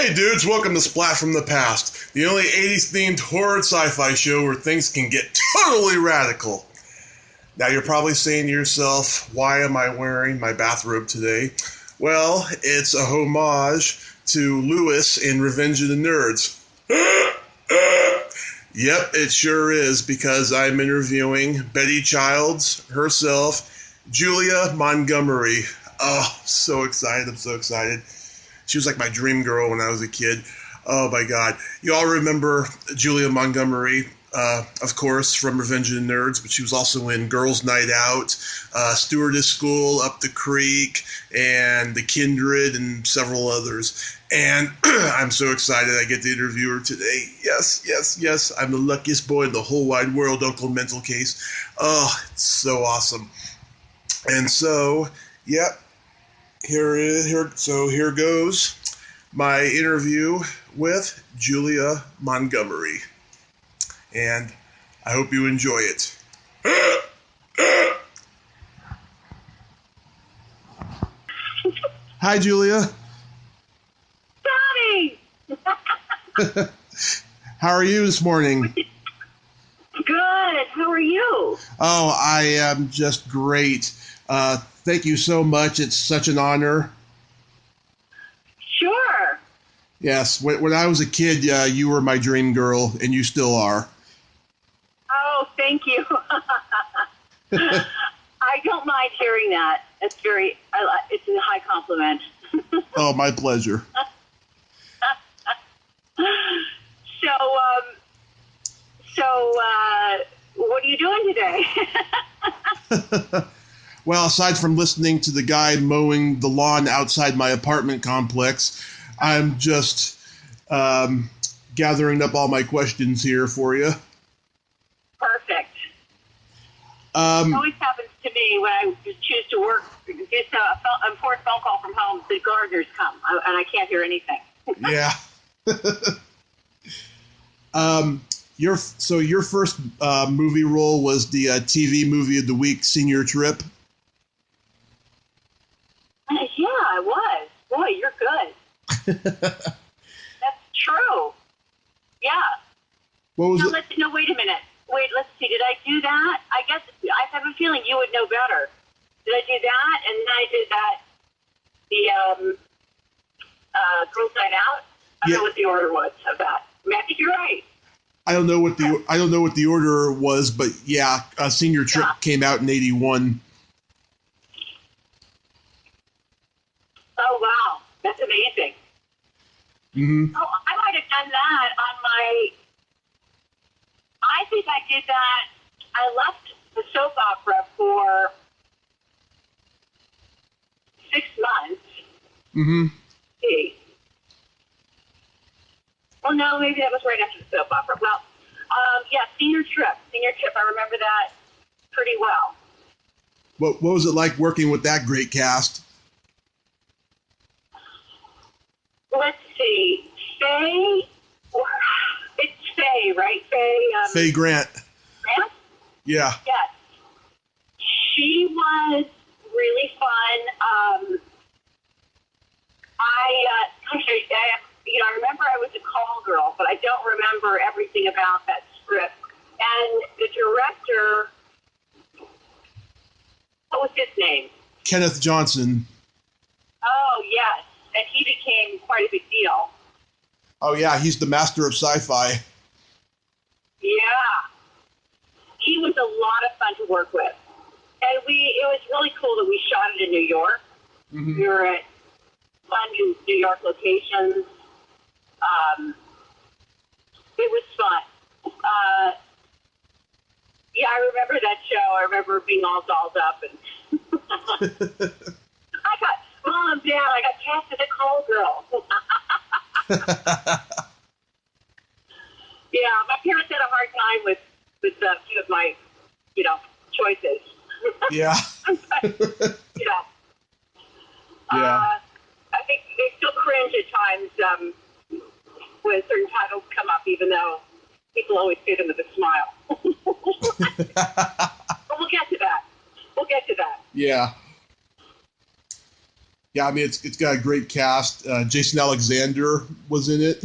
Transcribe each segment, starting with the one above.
Hey dudes, welcome to Splat from the Past, the only 80s themed horror and sci-fi show where things can get totally radical. Now you're probably saying to yourself, why am I wearing my bathrobe today? Well, it's a homage to Lewis in Revenge of the Nerds. Yep, it sure is, because I'm interviewing Betty Childs herself, Julia Montgomery. Oh, so excited, I'm so excited. She was like my dream girl when I was a kid. Oh my God. You all remember Julia Montgomery, of course, from Revenge of the Nerds, but she was also in Girls' Nite Out, Stewardess School, Up the Creek, and The Kindred, and several others. And I'm so excited I get to interview her today. Yes, yes, yes. I'm the luckiest boy in the whole wide world, Uncle Mental Case. Oh, it's so awesome. And so, yep. Here goes my interview with Julia Montgomery, and I hope you enjoy it. Hi, Julia. Johnny! How are you this morning? Good. How are you? Oh, I am just great. Thank you so much. It's such an honor. Sure. Yes, when I was a kid, you were my dream girl, and you still are. Oh, thank you. I don't mind hearing that. It's it's a high compliment. Oh, my pleasure. So, what are you doing today? Well, aside from listening to the guy mowing the lawn outside my apartment complex, I'm just gathering up all my questions here for you. Perfect. It always happens to me when I choose to work, get a important phone call from home, the gardeners come, and I can't hear anything. Yeah. Your first movie role was the TV movie of the week, Senior Trip. Yeah, I was. Boy, you're good. That's true. Yeah. What was it? No, wait a minute. Let's see. Did I do that? I guess I have a feeling you would know better. Did I do that? And then I did that, the Girls' Night Out? I don't know what the order was of that. I think you're right. I don't know what the order was, but yeah, Senior Trip came out in '81. Oh, wow. That's amazing. Mm-hmm. Oh, I might have done that I think I did that. I left the soap opera for 6 months. Mm-hmm. See. Oh, no, maybe that was right after the soap opera. Well, yeah, Senior Trip. I remember that pretty well. What was it like working with that great cast? Let's see. Faye. It's Faye, right? Faye Grant. Grant? Yeah. Yes. She was really fun. I remember I was a call girl, but I don't remember everything about that script. And the director, what was his name? Kenneth Johnson. Oh, yes. And he became quite a big deal. Oh, yeah, he's the master of sci-fi. Yeah. He was a lot of fun to work with. And it was really cool that we shot it in New York. Mm-hmm. We were at fun New York locations. It was fun. Yeah, I remember that show. I remember being all dolled up. And Mom, Dad, I got cast as a call girl. Yeah, my parents had a hard time with a few of my, choices. Yeah. Yeah. Yeah. I think they still cringe at times when certain titles come up, even though people always say them with a smile. But we'll get to that. Yeah. Yeah, I mean it's got a great cast. Jason Alexander was in it.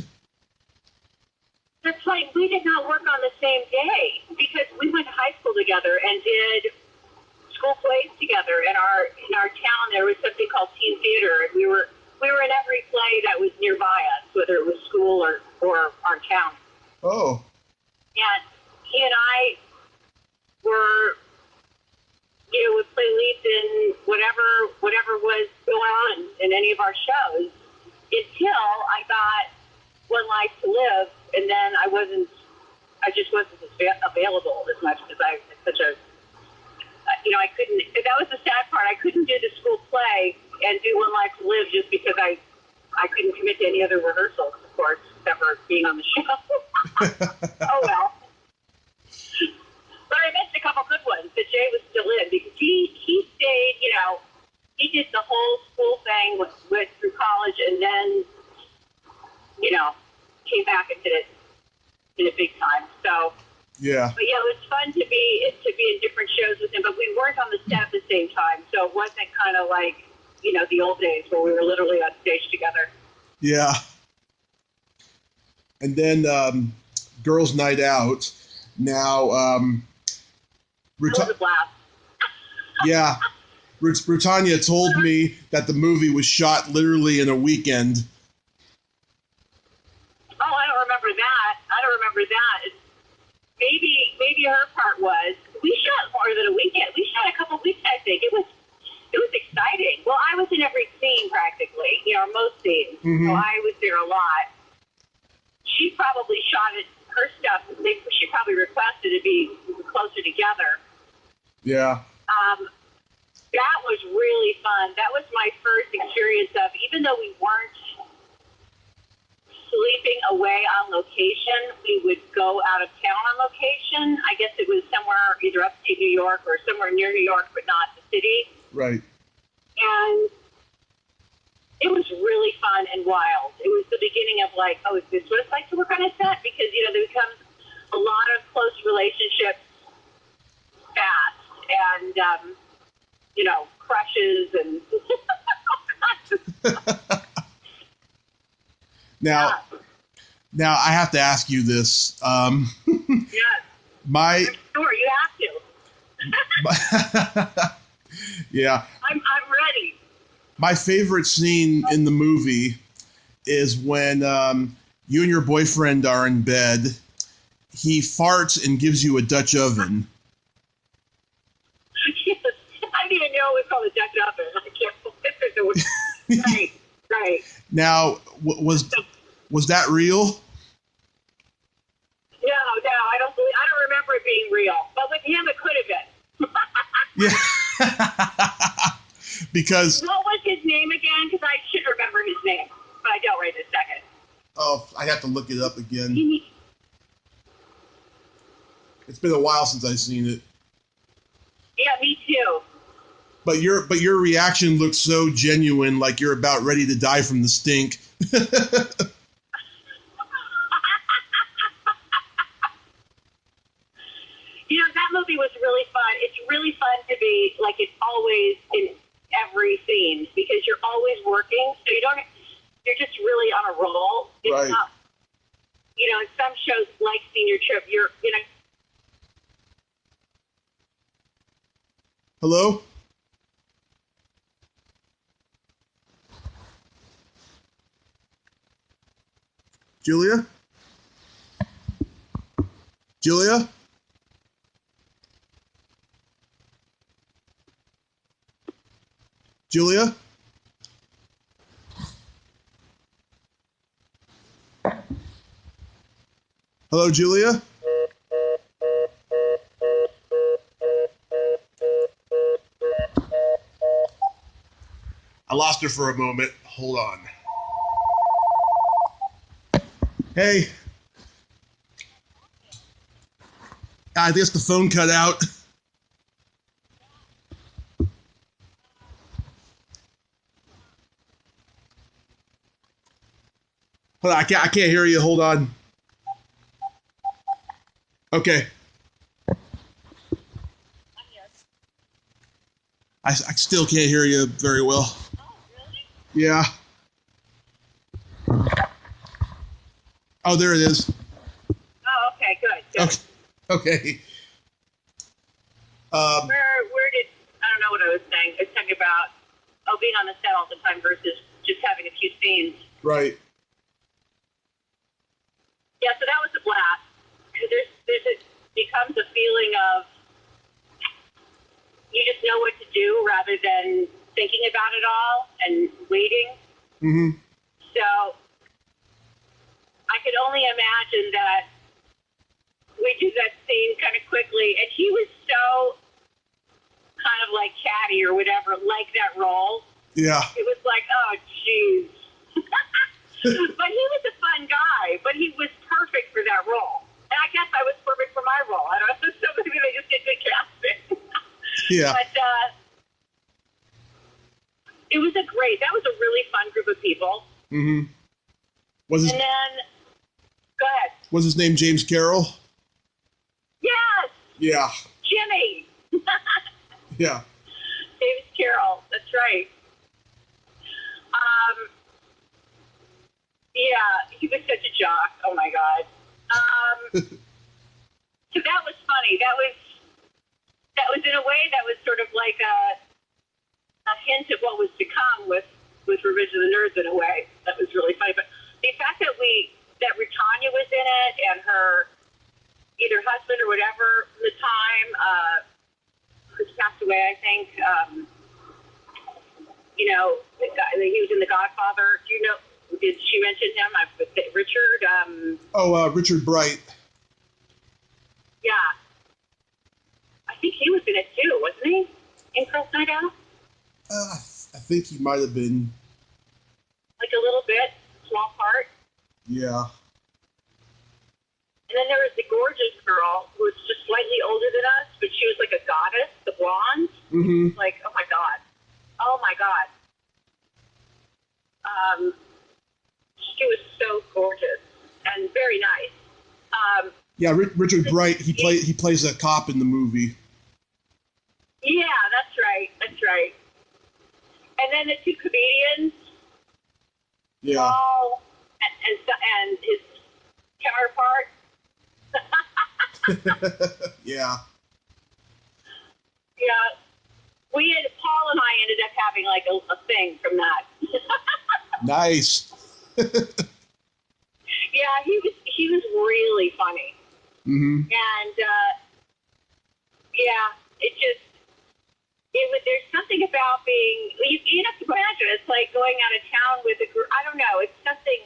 That's like we did not work on the same day because we went to high school together and did school plays together. In our town there was something called teen theater, and we were in every play that was nearby us, whether it was school or our town. Oh. And he and I were, would play leads in whatever was going on in any of our shows until I got One Life to Live, and then I just wasn't available as much because I had such a, I couldn't, that was the sad part. I couldn't do the school play and do One Life to Live just because I couldn't commit to any other rehearsals, of course, except for being on the show. Oh, well. But I missed a couple good ones that Jay was still in because he stayed, he did the whole school thing, went through college, and then, came back and did it in a big time. So, yeah. But yeah, it was fun to be in different shows with him, but we weren't on the set at the same time, so it wasn't kind of like, the old days where we were literally on stage together. Yeah. And then Girls' Night Out. Now, That was a blast. Yeah. Britannia told me that the movie was shot literally in a weekend. Oh, I don't remember that. Maybe her part was. We shot more than a weekend. We shot a couple weeks, I think. It was exciting. Well, I was in every scene practically, most scenes. Mm-hmm. So I was there a lot. She probably shot it, her stuff. She probably requested to be closer together. Yeah. That was really fun. That was my first experience of, even though we weren't sleeping away on location, we would go out of town on location. I guess it was somewhere either upstate New York or somewhere near New York, but not the city. Right. And it was really fun and wild. It was the beginning of like, oh, is this what it's like to work on a set? Because, there becomes a lot of close relationships fast and, crushes and Now, I have to ask you this. yes, I'm sure you have to. Yeah. I'm ready. My favorite scene in the movie is when you and your boyfriend are in bed. He farts and gives you a Dutch oven. Yes, I didn't even know it was called a Dutch oven. I can't believe it. Right. Now, was that real? No, I don't remember it being real. But with him, it could have been. Yeah. Because... What was his name again? Because I should remember his name, but I don't right this second. Oh, I have to look it up again. It's been a while since I've seen it. Yeah, me too. But your reaction looks so genuine, like you're about ready to die from the stink. That movie was really fun. It's really fun to be, like, it's always in every scene because you're always working, so you're just really on a roll. It's right. Not, in some shows like Senior Trip, you're. Hello? Julia? Julia? Julia? Hello, Julia? I lost her for a moment. Hold on. Hey. I guess the phone cut out. Hold on, I can't hear you. Hold on. Okay. I still can't hear you very well. Oh, really? Yeah. Oh, there it is. Oh, okay, good. Okay. Okay. Where did, I don't know what I was saying. I was talking about, being on the set all the time versus just having a few scenes. Right. Yeah, so that was a blast. Because becomes a feeling of, you just know what to do rather than thinking about it all and waiting. Mm-hmm. So I could only imagine that we do that scene kind of quickly, and he was so kind of like chatty or whatever, like that role. Yeah. It was like, oh, jeez. But he was a fun guy, but he was perfect for that role. And I guess I was perfect for my role. I don't know, so maybe they just did good casting. Yeah. But it was that was a really fun group of people. Mm-hmm. And then, go ahead. Was his name James Carroll? Yes! Yeah. Jimmy! Yeah. James Carroll, that's right. Yeah, he was such a jock. Oh my God. So that was funny. That was in a way that was sort of like a hint of what was to come with Revenge of the Nerds in a way. That was really funny. But the fact that Retanya was in it and her either husband or whatever at the time, who's passed away, I think. He was in The Godfather. Do you know? Did she mention him? Richard. Richard Bright. Yeah. I think he was in it too, wasn't he? In Girls Night Out? I think he might have been. Like a little bit, small part. Yeah. And then there was the gorgeous girl who was just slightly older than us, but she was like a goddess, the blonde. Mm-hmm. Like, oh my God. Oh my God. She was so gorgeous and very nice. Yeah, Richard Bright. He plays a cop in the movie. Yeah, that's right. That's right. And then the two comedians. Yeah. Paul and his counterpart. Yeah. Yeah. Paul and I ended up having like a thing from that. Nice. Yeah, he was really funny. Mm-hmm. And there's something about being, you have to imagine, it's like going out of town with a group. I don't know, it's something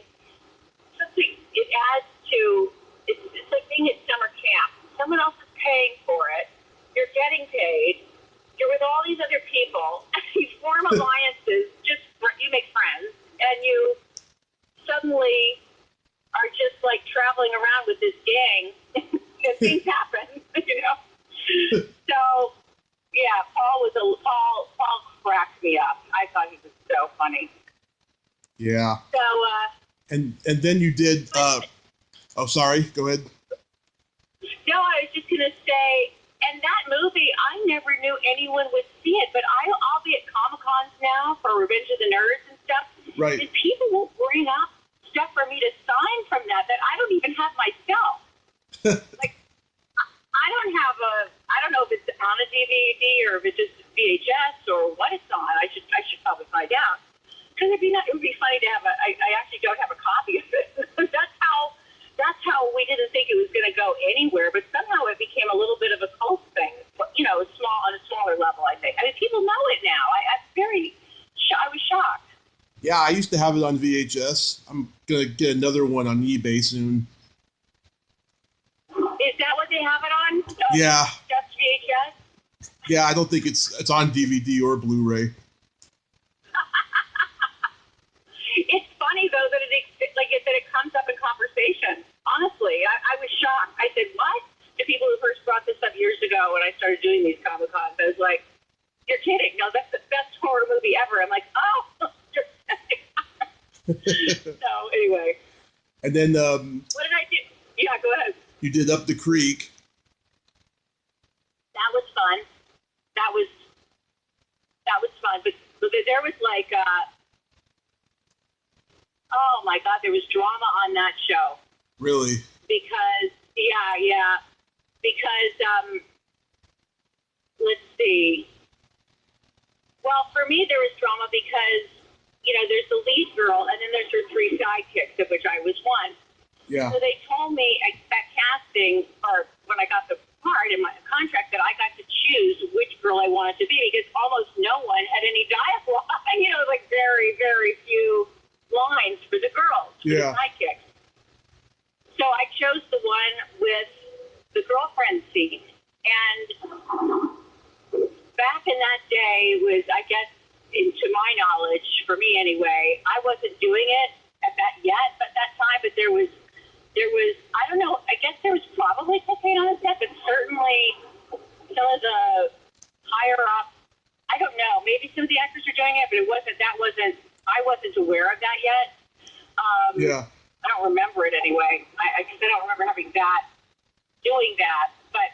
it adds to, it's like being at summer camp. Someone else is paying for it. You're getting paid. You're with all these other people. You form alliances, you make friends, and you suddenly are just like traveling around with this gang, and things happen, So, yeah, Paul cracked me up. I thought he was so funny. Yeah. So, and then you did. Sorry. Go ahead. No, I was just gonna say, and that movie, I never knew anyone would see it, but I'll be at Comic-Cons now for Revenge of the Nerds and stuff. Right. And people will bring up stuff for me to sign from that I don't even have myself. Like, I don't know if it's on a DVD or if it's just VHS or what it's on. I should probably find out. Because it would be funny to have I actually don't have a copy of it. That's how we didn't think it was going to go anywhere, but somehow it became a little bit of a cult thing. On a smaller level, I think. I mean, people know it now. I was shocked. Yeah, I used to have it on VHS. I'm gonna get another one on eBay soon. Is that what they have it on? Yeah. Just VHS? Yeah, I don't think it's on DVD or Blu-ray. It's funny though that it comes up in conversation. Honestly, I was shocked. I said, "What?" To people who first brought this up years ago when I started doing these Comic-Cons, I was like, "You're kidding? No, that's the best horror movie ever." I'm like, "Oh." So anyway. And then what did I do? Yeah, go ahead. You did Up the Creek. That was fun. That was fun. But there was like Oh my God, there was drama on that show. Really? Because, because, let's see. Well, for me, there was drama because, there's the lead girl, and then there's her three sidekicks, of which I was one. Yeah. So they told me at casting, or when I got the part in my contract, that I got to choose which girl I wanted to be, because almost no one had any dialogue. Like very, very few lines for the girls, for the sidekicks. So I chose the one with the girlfriend scene. And back in that day was, I guess, to my knowledge, for me anyway, I wasn't doing it at that time, but there was, I don't know, I guess there was probably cocaine on the set, but certainly some of the higher up, I don't know, maybe some of the actors were doing it, but I wasn't aware of that yet. I don't remember it anyway. I don't remember having doing that, but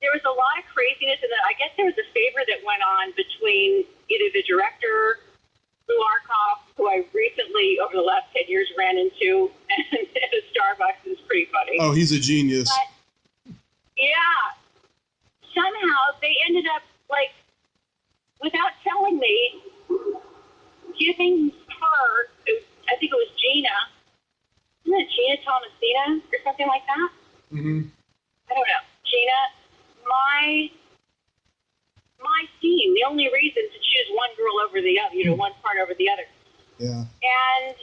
there was a lot of craziness, and I guess there was a favor that went on between either the director, Lou Arkoff, who I recently, over the last 10 years, ran into and at a Starbucks. It's pretty funny. Oh, he's a genius. But, yeah. Somehow they ended up, without telling me, giving her, I think it was Gina, isn't it Gina Thomasina or something like that? Mm-hmm. I don't know. Gina, my scene, the only reason to choose one girl over the other, one part over the other. Yeah. And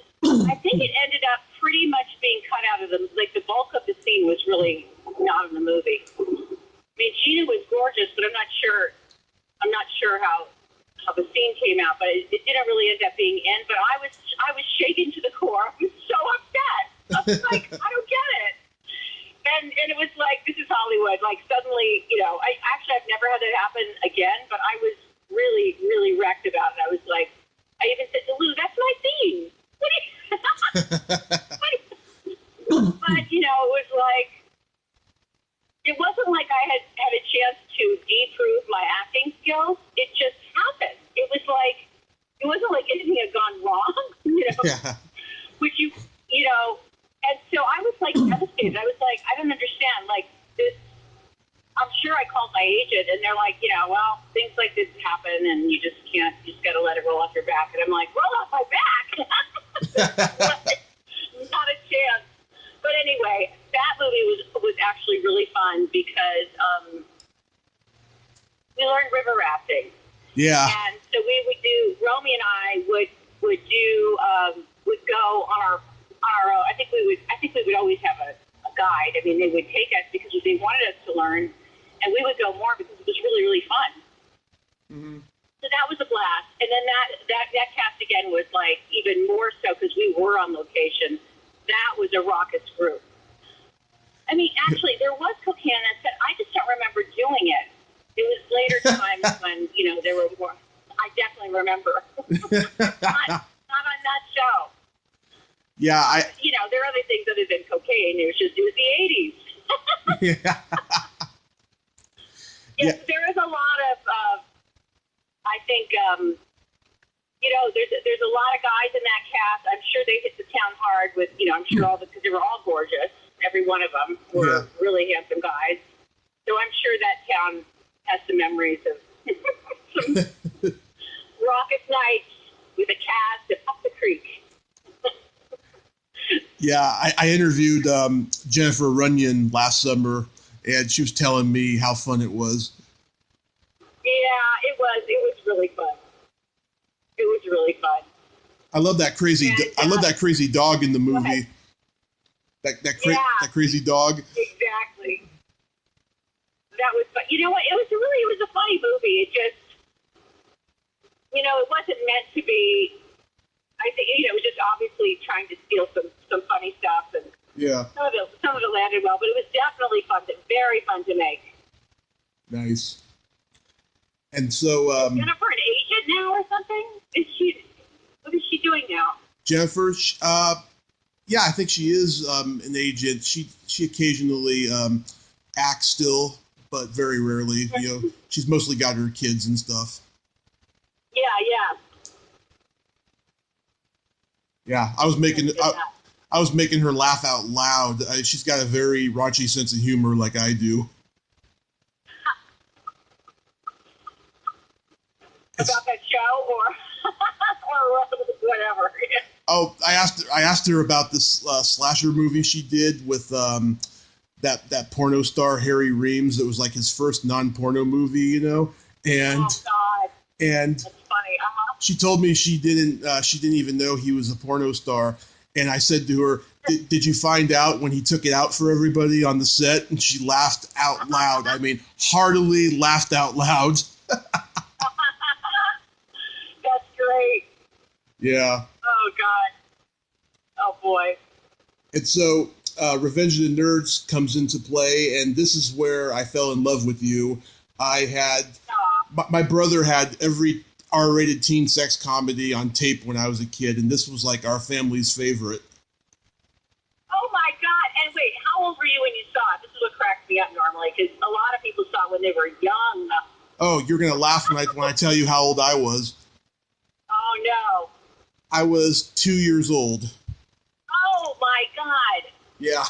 I think it ended up pretty much being cut out of the bulk of the scene was really not in the movie. I mean, Gina was gorgeous, but I'm not sure how the scene came out, but it didn't really end up being in, but I was shaken to the core. I was so upset. I was like, I don't get it. And it was like, this is Hollywood. Like, suddenly, I've never had that happen again, but I was really, really wrecked about it. I was like, I even said to Lou, that's my theme. What do you... But, it was like, it wasn't like I had a chance to improve my acting skills. It just happened. It wasn't like anything had gone wrong, Yeah. Which and so I was devastated. I was like, I don't understand. Like this, I'm sure I called my agent and they're like, well, things like this happen and you just got to let it roll off your back. And I'm like, roll off my back? Not a chance. But anyway, that movie was actually really fun because we learned river rafting. Yeah. And so we would Romy and I would go on our own. I think we would always have a guide. I mean, they would take us because they wanted us to learn, and we would go more because it was really, really fun. Mm-hmm. So that was a blast. And then that cast again was like even more so because we were on location. That was a raucous group. I mean, actually, there was cocaine on that set. I just don't remember doing it. It was later times when, there were more. I definitely remember. not on that show. Yeah, there are other things other than cocaine. It was the 80s. Yeah. Yes, yeah. There is a lot of, I think, there's a lot of guys in that cast. I'm sure they hit the town hard with, I'm sure because they were all gorgeous. Every one of them were really handsome guys. So I'm sure that town has some memories of some raucous nights with a cast up the creek. Yeah, I interviewed Jennifer Runyon last summer, and she was telling me how fun it was. Yeah, it was. It was really fun. It was really fun. I love that crazy. I love that crazy dog in the movie. That crazy dog. Exactly. That was fun. You know what? It was a funny movie. It just, it wasn't meant to be. I think it was just obviously trying to steal some funny stuff, and some of it landed well. But it was definitely fun, very fun to make. Nice. And so Jennifer, an agent now or something? What is she doing now? Jennifer, yeah, I think she is an agent. She occasionally acts still, but very rarely. She's mostly got her kids and stuff. Yeah. Yeah, I was making her laugh out loud. She's got a very raunchy sense of humor, like I do. About that show, or or whatever. Oh, I asked her about this slasher movie she did with that porno star Harry Reams. That was like his first non-porno movie, you know. And Oh God, and that's funny. she told me she didn't even know he was a porno star. And I said to her, did you find out when he took it out for everybody on the set? And she laughed out loud. I mean, heartily laughed out loud. That's great. Yeah. Oh God. Oh boy. And so Revenge of the Nerds comes into play, and this is where I fell in love with you. I had my brother had every R-rated teen sex comedy on tape when I was a kid, and this was like our family's favorite. Oh my God. And wait, how old were you when you saw it? This is what cracks me up normally, because a lot of people saw it when they were young. Oh, you're gonna laugh when I tell you how old I was. Oh no. I was 2 years old. Oh my God. Yeah.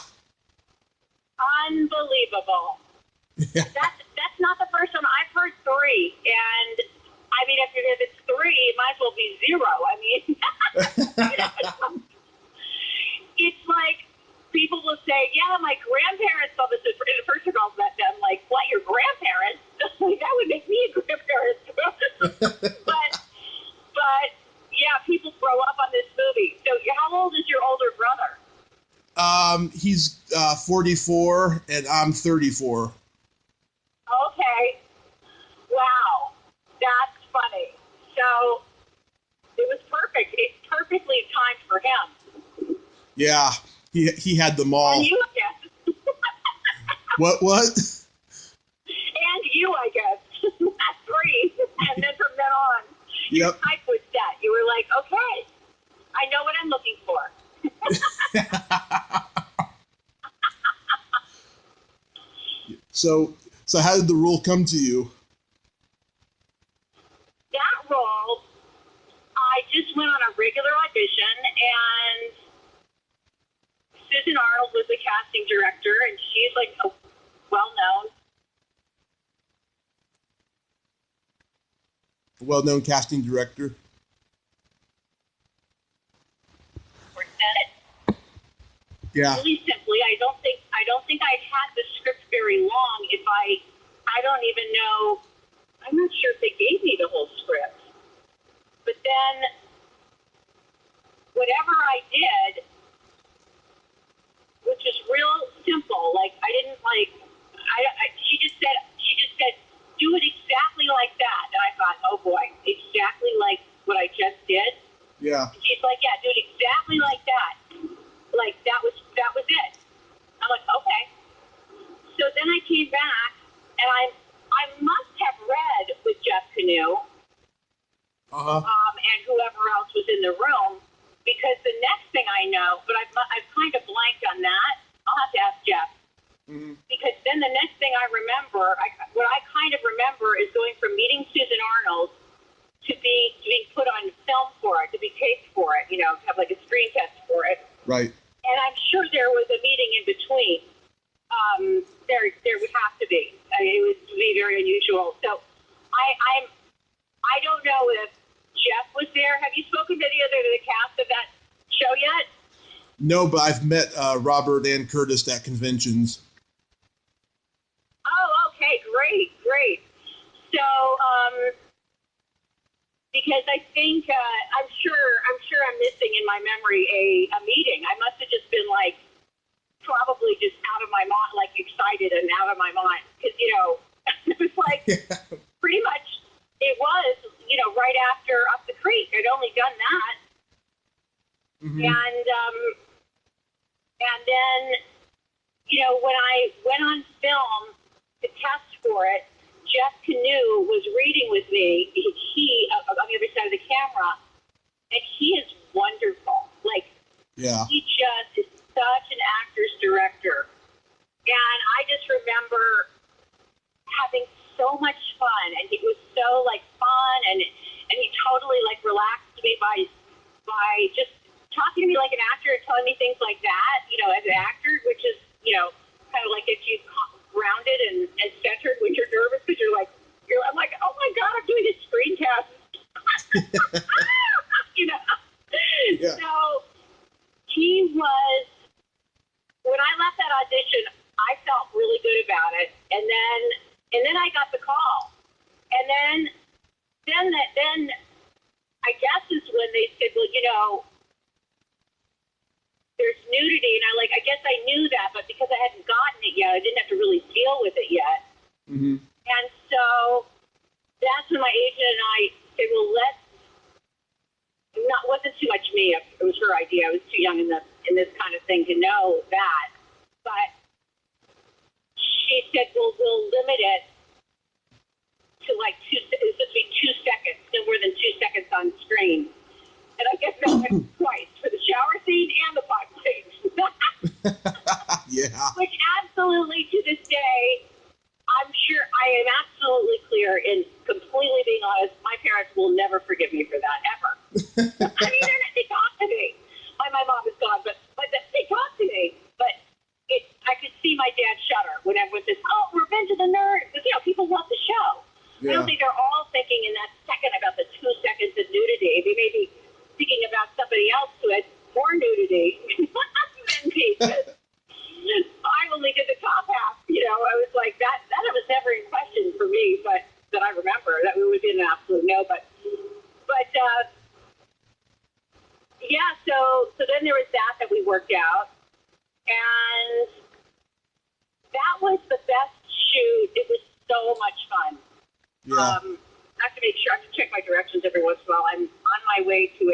Unbelievable. Yeah. That's not the first time. I've heard 3, and I mean, if it's 3, it might as well be 0. I mean, it's like people will say, "Yeah, my grandparents saw this." And the first of all, I'm like, "What? Your grandparents? That would make me a grandparent." but yeah, people grow up on this movie. So, how old is your older brother? He's 44, and I'm 34. Okay. Wow. That's funny. So it was perfect. It's perfectly timed for him. Yeah, he had them all. And you, I guess. What? And you, I guess. 3. And then from then on, your type was set. You were like, okay, I know what I'm looking for. So how did the role come to you? That role, I just went on a regular audition, and Susan Arnold was the casting director, and she's like a well-known casting director. Yeah. Really simply, I don't think I'd had the script very long. I don't even know. I'm not sure if they gave me the whole script. But then, whatever I did, which is real simple. Like I didn't like. She just said, do it exactly like that. And I thought, oh boy, exactly like what I just did. Yeah. And she's like, yeah, do it exactly like that. Like that was it. I'm like, okay. So then I came back, and I must have read with Jeff Canoe, and whoever else was in the room, because the next thing I know, but I've kind of blanked on that. I'll have to ask Jeff. Mm-hmm. Because then the next thing I remember, what I kind of remember is going from meeting Susan Arnold to being put on film for it, to be taped for it, to have like a screen test for it. Right. And I'm sure there was a meeting in between. There would have to be. I mean, it would be very unusual. So I don't know if Jeff was there. Have you spoken to the cast of that show yet? No, but I've met Robert and Curtis at conventions. Oh, okay, great. So, because I think I'm sure I'm missing in my memory a meeting. I must have just been like probably just out of my mind, like excited and out of my mind, because it was like pretty much it was right after Up the Creek. I'd only done that, and then when I went on film to test for it, Jeff Canoe was reading with me. He on the other side of the camera, and he is wonderful. Like, he just is such an actor's director. And I just remember having so much fun, and he was so like fun, and he totally like relaxed me by just talking to me like an actor and telling me things like that, you know, as an actor, which is, you know, kind of like gets you grounded and centered when you're nervous because I'm like, oh my God, I'm doing a screencast. You know? Yeah. So he was, when I left that audition, I felt really good about it. And then I got the call. And then I guess is when they said, well, you know, there's nudity. And I guess I knew that, but because I hadn't gotten it yet, I didn't have to really deal with it yet. Mm-hmm. And so that's when my agent and I said, well, wasn't too much me. It was her idea. I was too young in this kind of thing to know that. But she said, well, we'll limit it to like it's supposed to be 2 seconds, no more than 2 seconds on screen. And I guess that went twice for the shower scene and the box scene. Yeah. Which absolutely to this day, I'm sure I am absolutely clear in completely being honest, my parents will never forgive me for that, ever. I mean, they talk to me. My mom is gone, but they talk to me. But I could see my dad shudder when everyone says, oh, Revenge of the Nerds. Because, you know, people love the show. Yeah. I don't think they're all thinking in that second about the 2 seconds of nudity. They may be thinking about somebody else who had more nudity than me. I only did the top half. You know, I was like, that was never in question for me, but that I remember. That would be an absolute no. But yeah, so then there was that we worked out. And that was the best shoot. It was so much fun. Yeah. I have to make sure, I have to check my directions every once in a while. I'm on my way to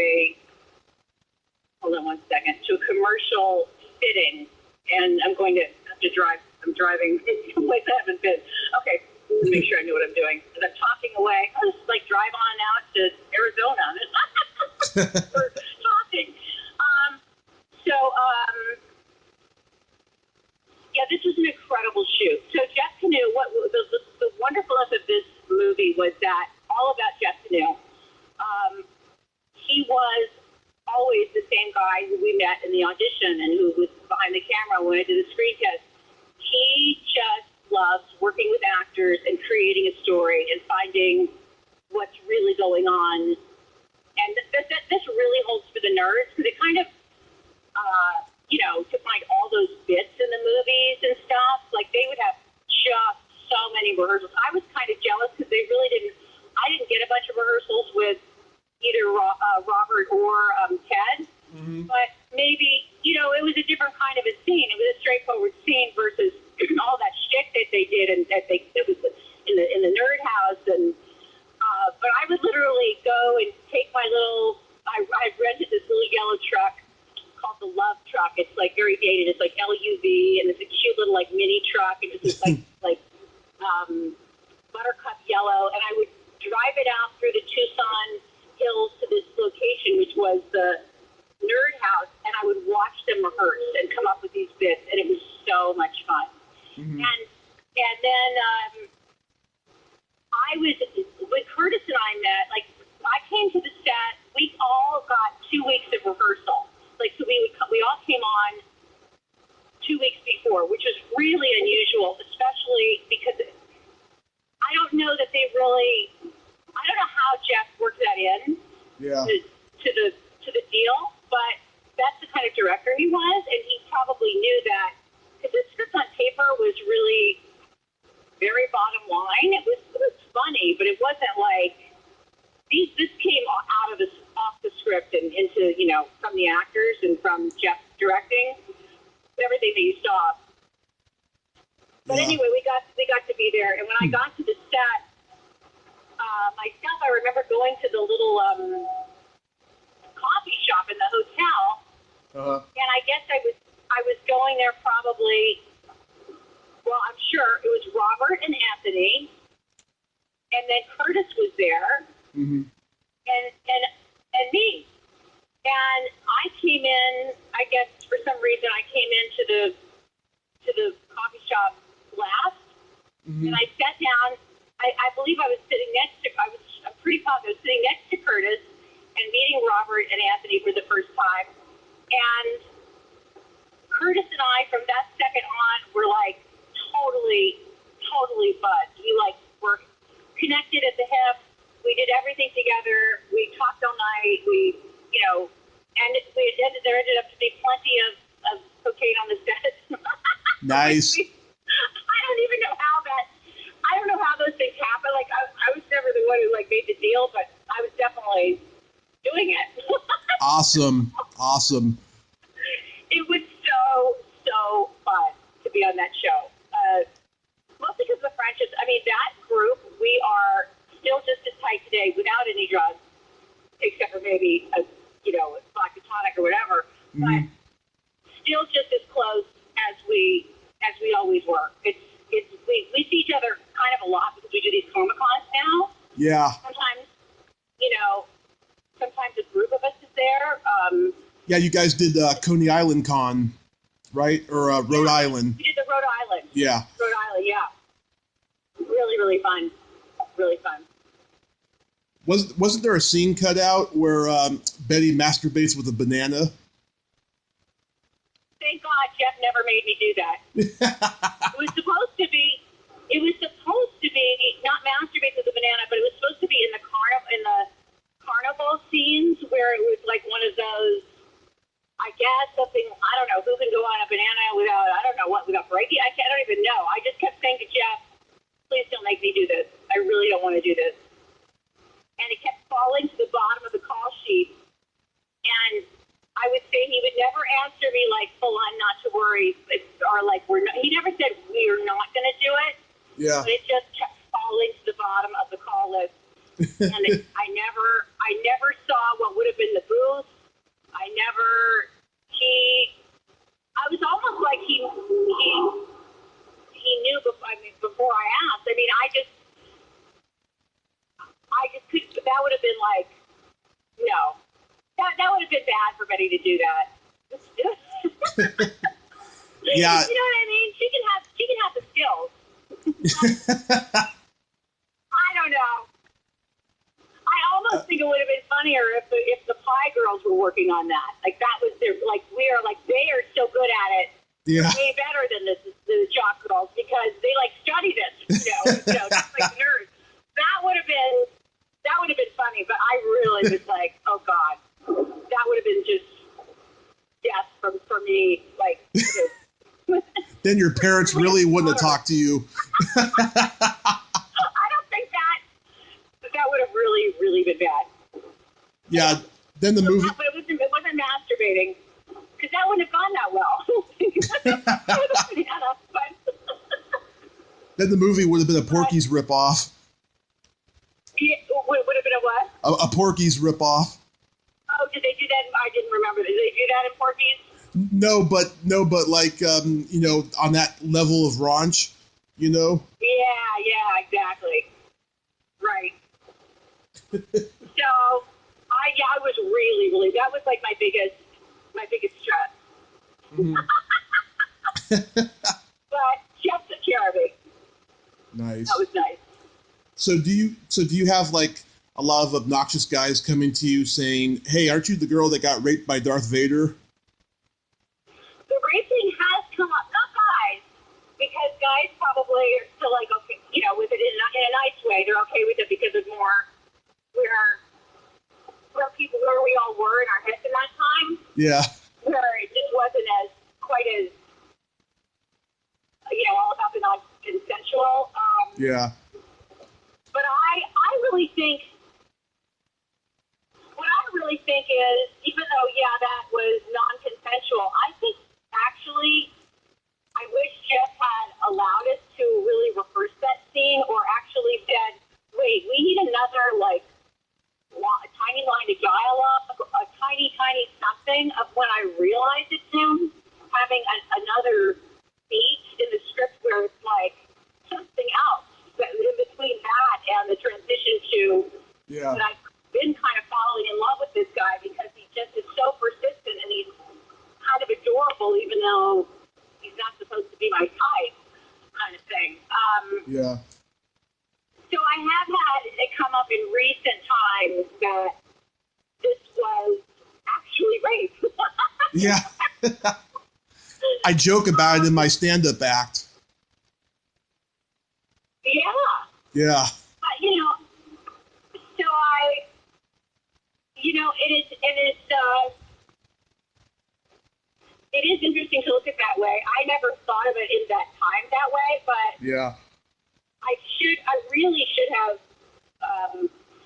hold on one second, to a commercial fitting, and I'm going to have to drive. I'm driving in ways I haven't been. Okay, let me make sure I know what I'm doing. As I'm talking away, I'll just like drive on out to Arizona for talking. Yeah, this was an incredible shoot. So Jeff Canoe, the wonderfulness of this movie was that all about Jeff Canoe. He was always the same guy who we met in the audition and who was behind the camera when I did the screen test. He just loves working with actors and creating a story and finding what's really going on. And this really holds for the nerds because it kind of, you know, to find all those bits in the movies and stuff, like they would have just so many rehearsals. I was kind of jealous because I didn't get a bunch of rehearsals with either Robert or Ted, but maybe, you know, it was a different kind of a scene. It was a straightforward scene versus all that shit that they did and that it was in the nerd house. And but I would literally go and take my little, I rented this little yellow truck called the Love Truck. It's like very dated. It's like LUV, and it's a cute little like mini truck, and it's just like buttercup yellow. And I would drive it out through the Tucson hills to this location, which was the nerd house, and I would watch them rehearse and come up with these bits, and it was so much fun. Mm-hmm. And then I was, when Curtis and I met, like I came to the set, we all got 2 weeks of rehearsal. Like, so we all came on 2 weeks before, which was really unusual, especially because I don't know that they really, I don't know how Jeff worked that in to the deal, but that's the kind of director he was, and he probably knew that, because the script on paper was really very bottom line. It was funny, but it wasn't like, this came out of off the script and into, you know, from the actors and from Jeff directing, everything that you saw. But anyway, we got to be there, and when I got to the set, myself, I remember going to the little coffee shop in the hotel, and I guess I was going there probably, well, I'm sure it was Robert and Anthony, and then Curtis was there, and me. And I came in, I guess for some reason I came into the coffee shop last, and I sat down. I believe I was sitting next to, I'm pretty positive I was sitting next to Curtis and meeting Robert and Anthony for the first time. And Curtis and I, from that second on, were like totally buds. We like were connected at the hip. We did everything together. We talked all night. We, and there ended up to be plenty of cocaine on the set. Nice. I don't know how those things happen. Like I was never the one who like made the deal, but I was definitely doing it. Awesome. It was so fun to be on that show. Mostly because of the friendships. I mean, that group, we are still just as tight today without any drugs, except for maybe a vodka tonic or whatever. But still just as close as we always were. We see each other kind of a lot because we do these Comic-Cons now. Yeah. Sometimes a group of us is there. Yeah, you guys did Coney Island Con, right? Or Rhode Island. We did the Rhode Island. Yeah. Rhode Island, yeah. Really, really fun. Really fun. Wasn't there a scene cut out where Betty masturbates with a banana? Thank God Jeff never made me do that. It was supposed to be not masturbate with a banana, but it was supposed to be in the carnival scenes where it was like one of those, I guess something, I don't know, who can go on a banana without breaking? I don't even know. I just kept saying to Jeff, please don't make me do this. I really don't want to do this. And it kept falling to the bottom of the call sheet. And I would say he would never answer me like full on, not to worry, or like he never said we're not going to do it. Yeah. But it just kept falling to the bottom of the call list. And I never saw what would have been the booth. I was almost like he knew before I asked. I mean, I just could, that would have been like, no. That would have been bad for Betty to do that. Yeah. You know what I mean? She can have the skills. I don't know. I almost think it would have been funnier if the Pie Girls were working on that. Like that was their they are so good at it. Yeah. Way better than the Jock Girls because they like study this, just like nerds. That would have been funny, but I really was like, oh God, that would have been just death for me. Like, then your parents really wouldn't have talked to you. I don't think that would have really, really been bad. Yeah. Then the movie. But it wasn't masturbating because that wouldn't have gone that well. Then the movie would have been a Porky's ripoff. It would have been a what? A Porky's ripoff. Oh, did they do that? I didn't remember. Did they do that in Porky's? No, but like on that level of raunch, Yeah, exactly. Right. So, I was really, that was like my biggest stress. Mm-hmm. But Jeff took care of me. Nice. That was nice. So do you have like a lot of obnoxious guys coming to you saying, "Hey, aren't you the girl that got raped by Darth Vader?" The raping has come up, not guys, because guys probably are still like, okay, with it in a nice way. They're okay with it because it's more where we all were in our heads in that time. Yeah. Where it just wasn't quite as all about the non-consensual. Yeah. But I really think, what I really think is, even though, that was non-consensual, I think actually, I wish Jeff had allowed us to really rehearse that scene or actually said, wait, we need another, a tiny line of dialogue, a tiny something of when I realized it's him, having another beat in the script where it's like something else. But in between that and the transition to that I've been kind of falling in love with this guy because he just is so persistent and he's kind of adorable even though he's not supposed to be my type kind of thing. Yeah. So I have had it come up in recent times that this was actually rape. Yeah. I joke about it in my stand-up act. Yeah. Yeah. But, so it is interesting to look at that way. I never thought of it in that time that way, but Yeah. I really should have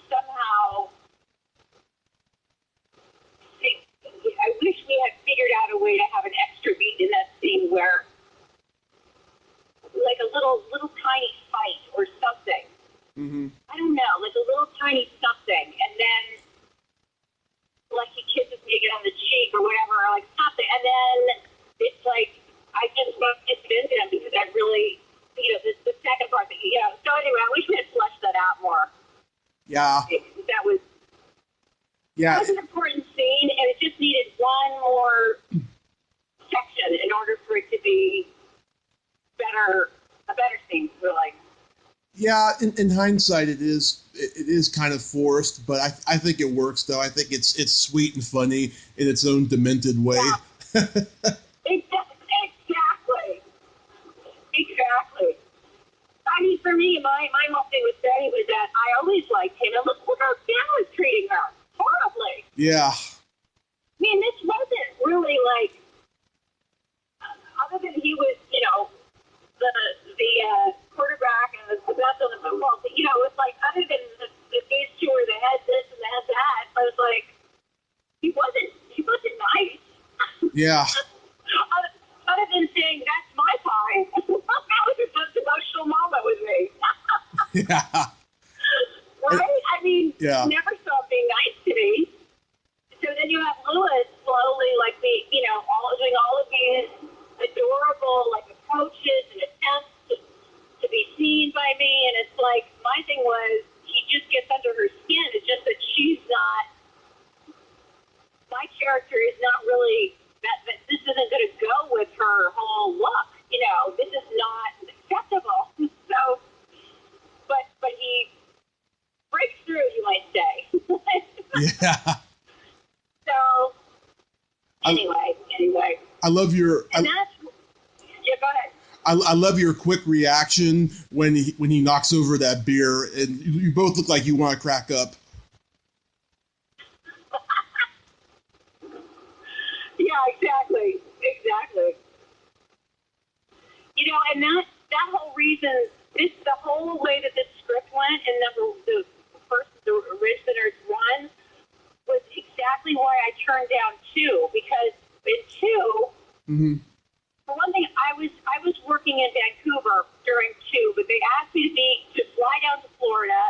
somehow. I wish we had figured out a way to have an extra beat in that scene where, like a little tiny fight or something. Mm-hmm. I don't know, like a little tiny something, and then like he kisses me again on the cheek or whatever, or like something, and then it's like I just bumped into him because I really, the second part that So anyway, I wish we had fleshed that out more. Yeah. That was an important scene, and it just needed one more section in order for it to be a better scene, really. Yeah, in hindsight, it is kind of forced, but I think it works though. I think it's sweet and funny in its own demented way. Yeah. Exactly. I mean, for me, my whole thing with Betty was that I always liked him, and look how Dan was treating her horribly. Yeah. I mean, this wasn't really like, other than he was, the quarterback and the best on the football team, it's like, other than these two are the head this and the head that, I was like, he wasn't nice. Yeah. Other than saying, that's my pie. That was the most emotional moment with me. Yeah. Right? I mean, yeah. Never saw him being nice to me. So then you have Lewis slowly, like, doing all of these adorable, like, approaches and attempts to be seen by me. And it's like, my thing was, he just gets under her skin. It's just that my character is not really, that this isn't going to go with her whole look. This is not acceptable. So, but he breaks through, you might say. Yeah. So, anyway. I love your. And go ahead. I love your quick reaction when he knocks over that beer, and you both look like you want to crack up. Yeah, exactly. And that whole reason, the whole way that this script went, and the originators one, was exactly why I turned down 2, because in 2, mm-hmm. for one thing, I was working in Vancouver during 2, but they asked me to fly down to Florida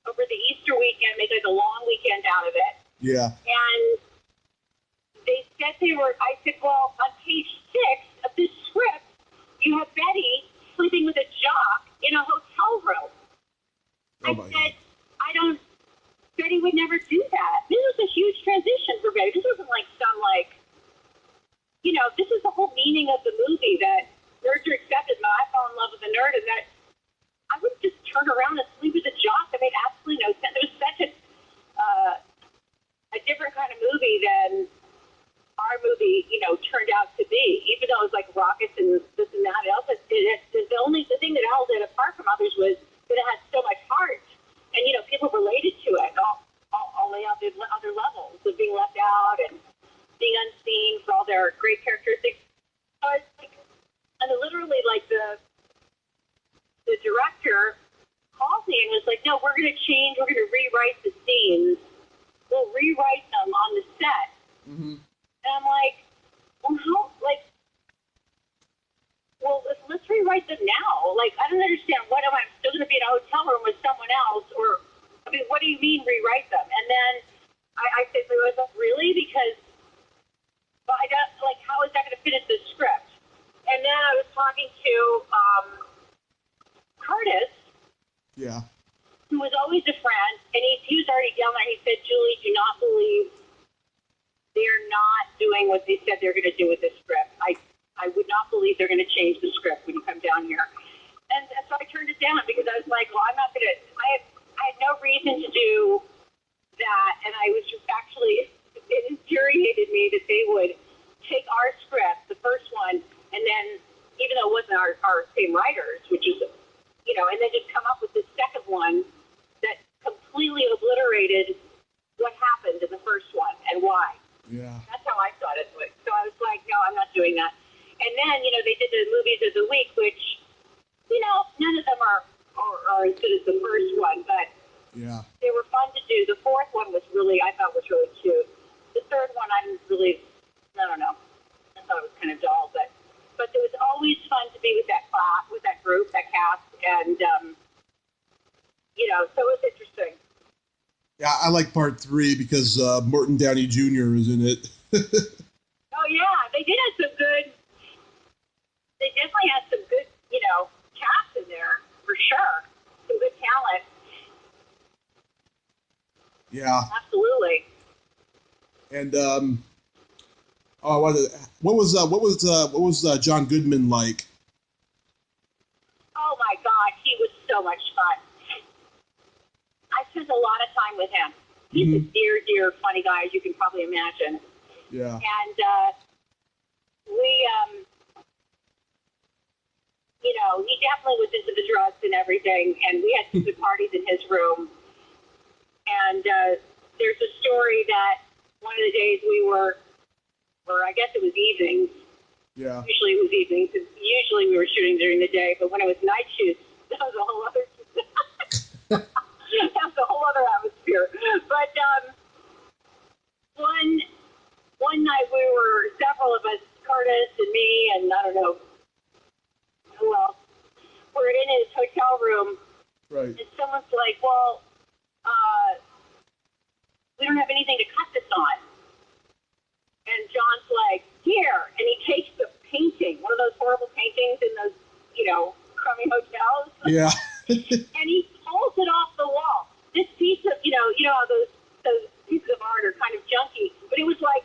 over the Easter weekend, make like a long weekend out of it. Yeah. And they said I said, well, on page 6 of this script, you have Betty sleeping with a jock in a hotel room. I said, Betty would never do that. This was a huge transition for Betty. This wasn't like this is the whole meaning of the movie, that nerds are accepted, and I fall in love with a nerd, and that I wouldn't just turn around and sleep with a jock. That made absolutely no sense. It was such a different kind of movie than our movie, turned out to be. Even though it was like rockets and this and that, the thing that held it apart from others was that it had so much heart, and people related to it all the other levels of being left out and being unseen for all their great characteristics. So it's like, and literally, like the director called me and was like, "No, we're going to change. We're going to rewrite the scenes. We'll rewrite them on the set." Mm-hmm. And I'm like, well, let's rewrite them now. Like, I don't understand. What am I still going to be in a hotel room with someone else? Or, I mean, what do you mean rewrite them? And then I said to myself, really? Because, well, how is that going to fit into the script? And then I was talking to Curtis. Yeah. Who was always a friend, and he was already down there. He said, Julie, do not believe they're not doing what they said they're going to do with this script. I would not believe they're going to change the script when you come down here. And so I turned it down because I was like, well, I'm not going to, I had no reason to do that. And I was just actually, it infuriated me that they would take our script, the first one, and then, even though it wasn't our same writers, which is, and then just come up with this second one that completely obliterated what happened in the first one and why. Yeah. That's how I thought it would. So I was like, no, I'm not doing that. And then, they did the movies of the week, which, none of them are as good as the first one, but yeah, they were fun to do. The fourth one I thought was really cute. The third one, I don't know. I thought it was kind of dull, but it was always fun to be with that class, with that group, that cast, and, so it was interesting. Yeah, I like part 3 because Morton Downey Jr. is in it. Oh, yeah, they definitely had some good, cast in there, for sure. Some good talent. Yeah. Absolutely. And what was John Goodman like? Oh my God, he was so much fun. I spent a lot of time with him. He's a dear, dear, funny guy, as you can probably imagine. Yeah. And he definitely was into the drugs and everything. And we had some good parties in his room. And there's a story that one of the days we were, or I guess it was evenings. Yeah. Usually it was evenings. Usually we were shooting during the day, but when it was night shoots, that was a whole other that's a whole other atmosphere. But one night several of us, Curtis and me, and I don't know who else, were in his hotel room. Right. And someone's like, well, we don't have anything to cut this on. And John's like, here. And he takes the painting, one of those horrible paintings in those, crummy hotels. Yeah. And he pulls it off the wall. This piece of, how those pieces of art are kind of junky, but it was like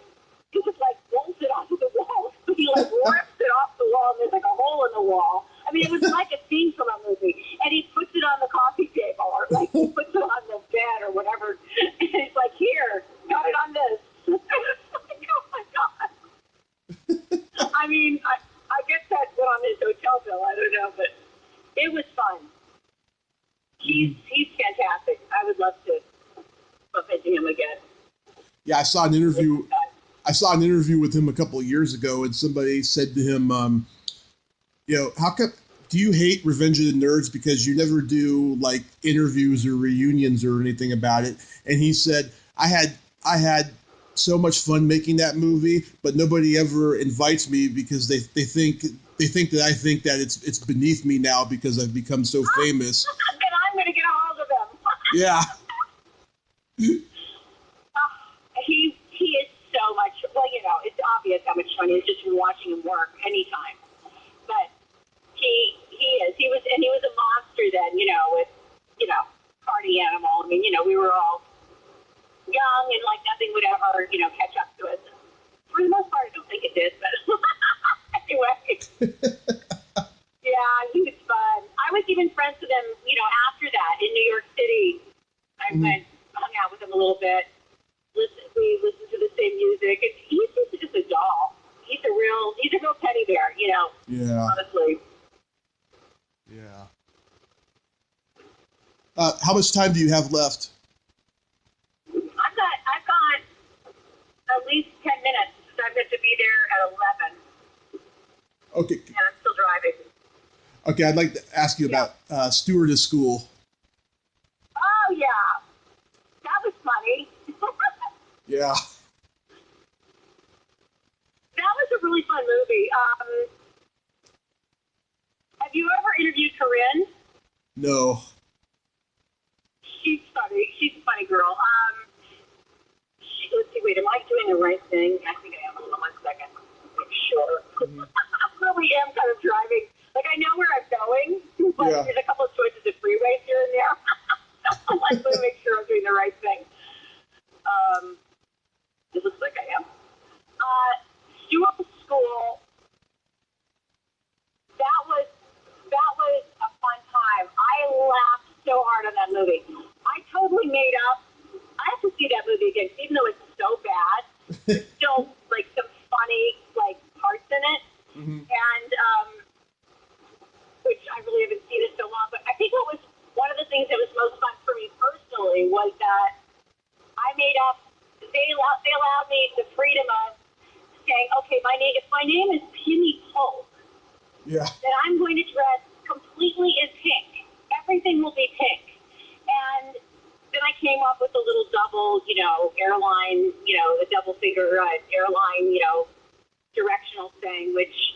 bolted onto the wall. So he rips it off the wall, and there's like a hole in the wall. I mean, it was like a scene from a movie. And he puts it on the coffee table, or he puts it on the bed or whatever. And he's like, here, got it on this. Oh my God. I mean, I guess that went on his hotel bill. I don't know, but it was fun. He's fantastic. I would love to bump into him again. Yeah, I saw an interview with him a couple of years ago, and somebody said to him, how come do you hate Revenge of the Nerds because you never do like interviews or reunions or anything about it? And he said, I had so much fun making that movie, but nobody ever invites me because they think that I think that it's beneath me now because I've become so famous. And I'm going to get a hold of him. Yeah. He is so much. Well, it's obvious how much fun he is just from watching him work anytime. But he is. He was a monster then. With party animal. I mean, we were all young and like nothing would ever catch up to us. For the most part, I don't think it did. But anyway, yeah, he was fun. I was even friends with him. After that in New York City, I hung out with him a little bit. We listened to the same music. And he's just a doll. He's a real teddy bear, Yeah. Honestly. Yeah. How much time do you have left? I've got at least 10 minutes. I've got to be there at 11. Okay. And I'm still driving. Okay, I'd like to ask you about Stewardess School. Oh, yeah. That was funny. Yeah. That was a really fun movie. Have you ever interviewed Corinne? No. She's funny. She's a funny girl. Let's see, wait, am I doing the right thing? I think I am. Hold on 1 second. Make sure. I really am kind of driving. Like, I know where I'm going, but there's a couple of choices of freeways here and there. I want to make sure I'm doing the right thing. It looks like I am. Stewardess School. That was a fun time. I laughed so hard on that movie. I totally made up. I have to see that movie again, even though it's so bad. There's still like some funny the freedom of saying, okay, if my name is Penny Polk, yeah, then I'm going to dress completely in pink. Everything will be pink. And then I came up with a little double, airline, the double finger airline, directional thing, which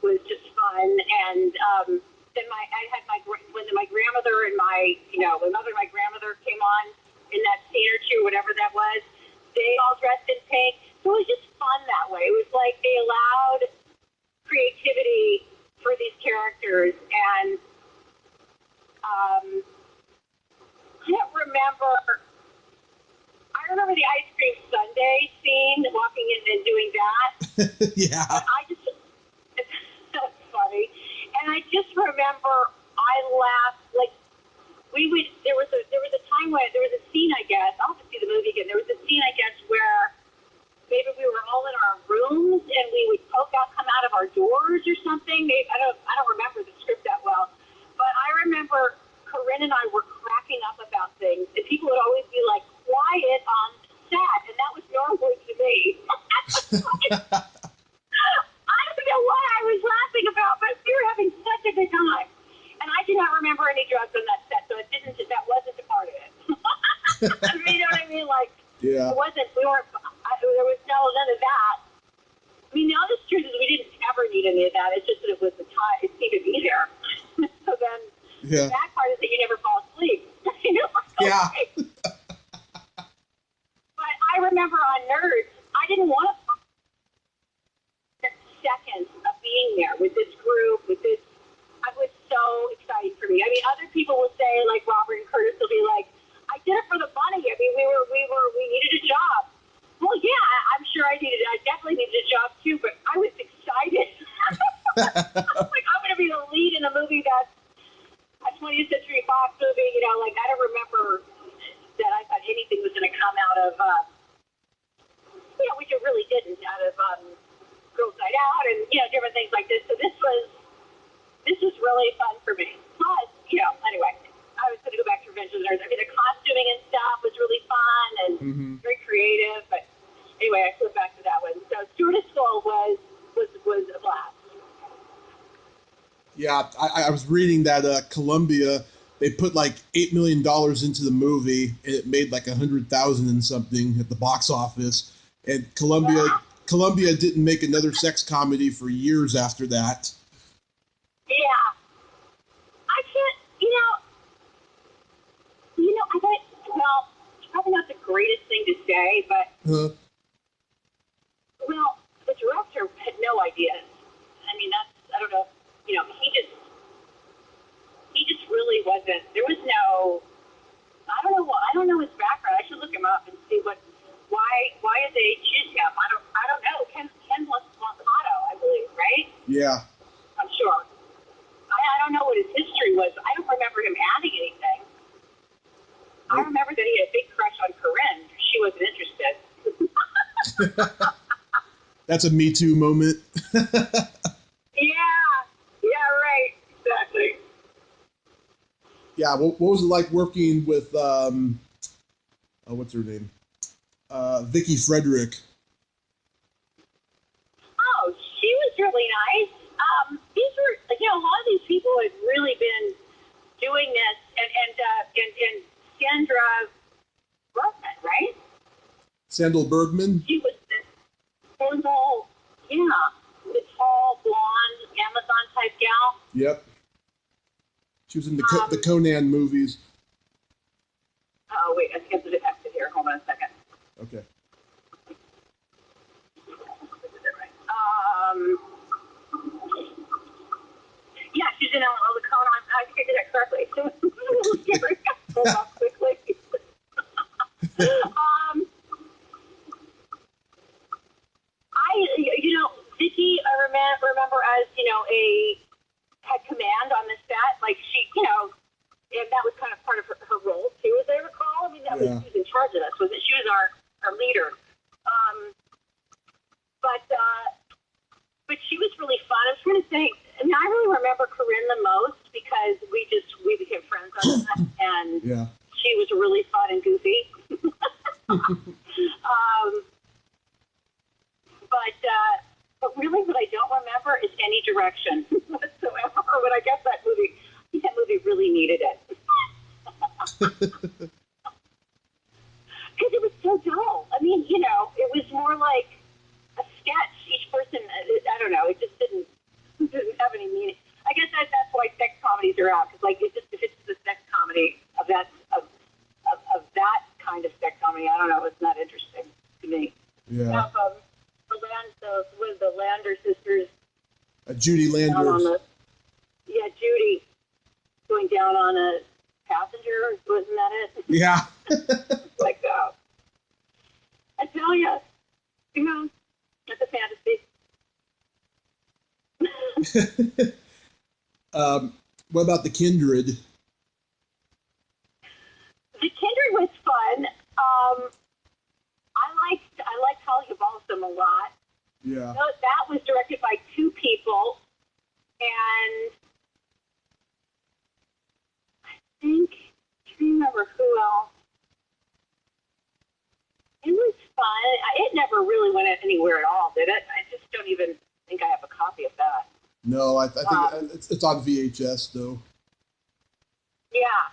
was just fun. And then I had when my grandmother and my mother and my grandmother came on in that scene or two, whatever that was, they all dressed in pink. So it was just fun that way. It was like they allowed creativity for these characters. And I remember the ice cream sundae scene, walking in and doing that. yeah. That's funny. And I just remember I laughed, like, there was a time when, there was a scene, I guess, I'll have to see the movie again, there was a scene, I guess, where maybe we were all in our rooms and we would come out of our doors or something. Maybe, I don't remember the script that well, but I remember Corinne and I were cracking up about things, and people would always be like, quiet on set, and that was normal to me. I don't know what I was laughing about, but we were having such a good time. And I do not remember any drugs on that set, so that wasn't a part of it. You know what I mean? Like, yeah. there was none of that. I mean, the honest truth is we didn't ever need any of that. It's just that it was the time, it seemed to be there. So then, the bad part is that you never fall asleep. Yeah. But I remember on Nerds, I didn't want to seconds of being there with this group, it was so exciting for me. I mean, other people will say, like Robert and Curtis will be like, I did it for the money. I mean, we needed a job. Well, yeah, I'm sure I definitely needed a job too, but I was excited. Like, I'm going to be the lead in a movie that's a 20th Century Fox movie, like, I don't remember that I thought anything was going to come out of, which it really didn't, out of Girls Nite Out and, different things like this. So this was really fun for me. Plus, anyway, I was going to go back to Revenge of the Nerds. I mean, the costuming and stuff was really fun and very creative. But anyway, I flipped back to that one. So Stewardess School was a blast. Yeah, I was reading that Columbia, they put like $8 million into the movie, and it made like 100,000 and something at the box office. And Columbia didn't make another sex comedy for years after that. Yeah. I can't, I thought, well, it's probably not the greatest thing to say, but, well, the director had no ideas. I mean, I don't know, he just really wasn't, there was no, I don't know his background. I should look him up and see why did they choose him? I don't know. Ken Loncado, I believe, right? Yeah. I'm sure. I don't know what his history was. I don't remember him adding anything. I remember that he had a big crush on Corinne. She wasn't interested. That's a Me Too moment. Yeah, right. Exactly. Yeah, what was it like working with, what's her name? Vicky Frederick. Oh, she was really nice. These were, a lot of these people had really been doing this, and Sandra Bergman, right? Sandal Bergman? She was this tall, the tall, blonde, Amazon-type gal. Yep. She was in the Conan movies. Oh, wait, I skipped the exit here. Hold on a second. Okay. Yeah, she's in all the Conan. I think I did that correctly. Hold on quickly. Vicky, I remember as, had command on the set. Like, she, and that was kind of part of her role, too, as I recall. I mean, that was, she was in charge of us. She was our leader. But she was really fun. I was trying to think. I mean, I really remember Corinne the most because we became friends on that, and she was really fun and goofy. really, what I don't remember is any direction whatsoever. But I guess that movie really needed it. Because it was so dull. I mean, you know, it was more like a sketch. Each person, I don't know, it just didn't have any meaning. I guess that's why sex comedies are out. Because, like, if it's the sex comedy of that kind of sex comedy, I don't know, it's not interesting to me. Yeah. Now, the Lander sisters. Judy Landers. Judy going down on a passenger. Wasn't that it? Yeah. Like that. I tell you, it's a fantasy. What about the Kindred? The Kindred was fun. I liked Talia Balsam a lot. Yeah. So that was directed by two people, and I can't remember who else. It was fun. It never really went anywhere at all, did it? I just don't even think I have a copy of that. No, I think it's on VHS though. Yeah.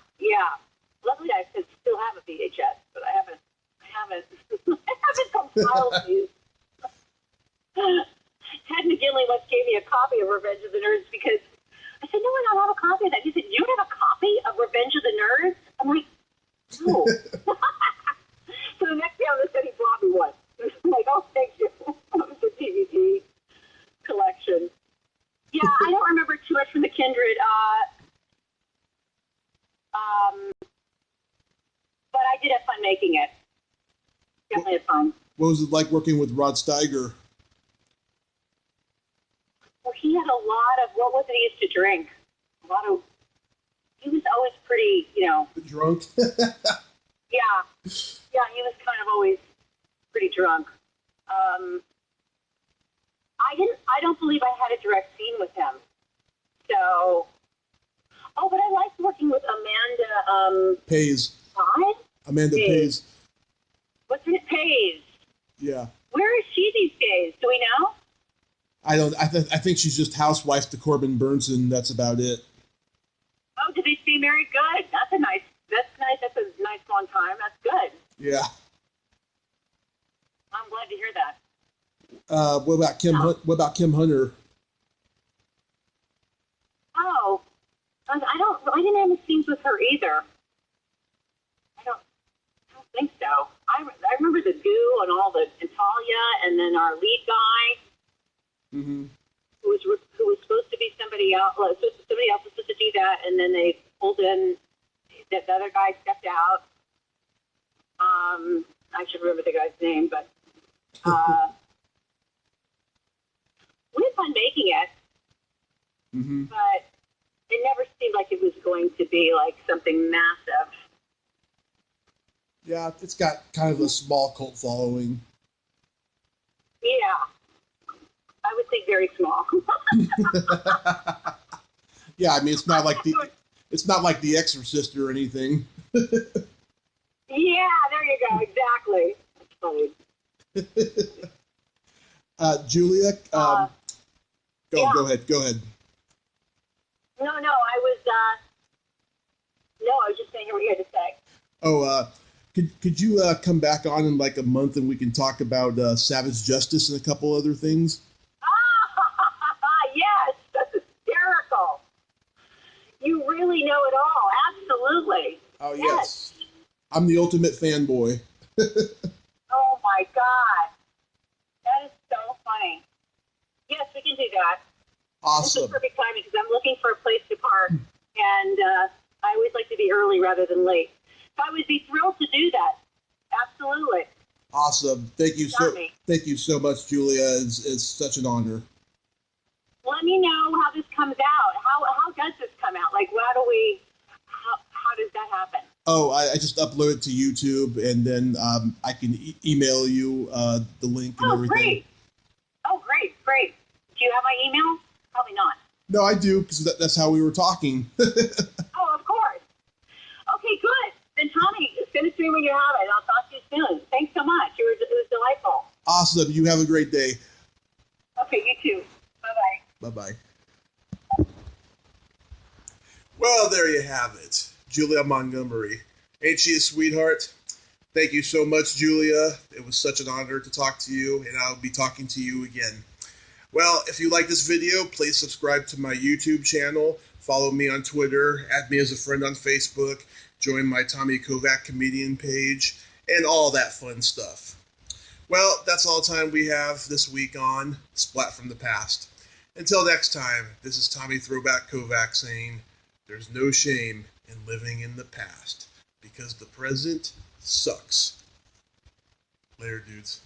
Luckily, I still have a VHS, but I haven't compiled these. Ted McGinley once gave me a copy of Revenge of the Nerds because I said, no, I don't have a copy of that. He said, you have a copy of Revenge of the Nerds? I'm like, no. So the next day on the set, he brought me one. I'm like, oh, thank you. That was the DVD collection. Yeah, I don't remember too much from the Kindred. But I did have fun making it. Definitely had fun. What was it like working with Rod Steiger? Well, he had a lot of, what was it he used to drink? He was always pretty, Drunk? Yeah, he was kind of always pretty drunk. I don't believe I had a direct scene with him. So, but I liked working with Amanda, Pays. Todd? Amanda Pays. What's her name? Pays. Yeah. Where is she these days? Do we know? I think she's just housewife to Corbin Burnson. That's about it. Oh, did they stay married? Good. That's nice. That's a nice long time. That's good. Yeah. I'm glad to hear that. What about Kim? No. What about Kim Hunter? Oh, I didn't have any scenes with her either. I don't think so. I remember the goo and all the Natalia, and then our lead guy, Mm-hmm. who was supposed to be somebody else. Somebody else was supposed to do that, and then they pulled in. The other guy stepped out. I should remember the guy's name, but we had fun making it. Mm-hmm. But it never seemed like it was going to be like something massive. Yeah, it's got kind of a small cult following. Yeah, I would say very small. Yeah, I mean it's not like The Exorcist or anything. Yeah, there you go. Exactly. That's funny. Julia, yeah. Go ahead. No, I was just saying what you had to say. Oh, could you come back on in like a month and we can talk about Savage Justice and a couple other things? Yes, that's hysterical. You really know it all. Absolutely. Oh, yes. I'm the ultimate fanboy. Oh, my God. That is so funny. Yes, we can do that. Awesome. This is perfect timing because I'm looking for a place to park, and I always like to be early rather than late. So I would be thrilled to do that. Absolutely. Awesome. Thank you so much, Julia. It's such an honor. Let me know how this comes out. How does this come out? Like, how does that happen? Oh, I just upload it to YouTube, and then I can email you the link and everything. Great. Oh, great. Do you have my email? Probably not. No, I do, because that's how we were talking. Oh, of course. Okay, good. Then, Tommy, send it to me when you have it. I'll talk to you soon. Thanks so much. It was delightful. Awesome. You have a great day. Okay, you have it. Julia Montgomery. Ain't she a sweetheart? Thank you so much, Julia. It was such an honor to talk to you, and I'll be talking to you again. Well, if you like this video, please subscribe to my YouTube channel, follow me on Twitter, add me as a friend on Facebook, join my Tommy Kovac comedian page, and all that fun stuff. Well, that's all the time we have this week on Splat from the Past. Until next time, this is Tommy Throwback Kovac saying, there's no shame in living in the past, because the present sucks. Later, dudes.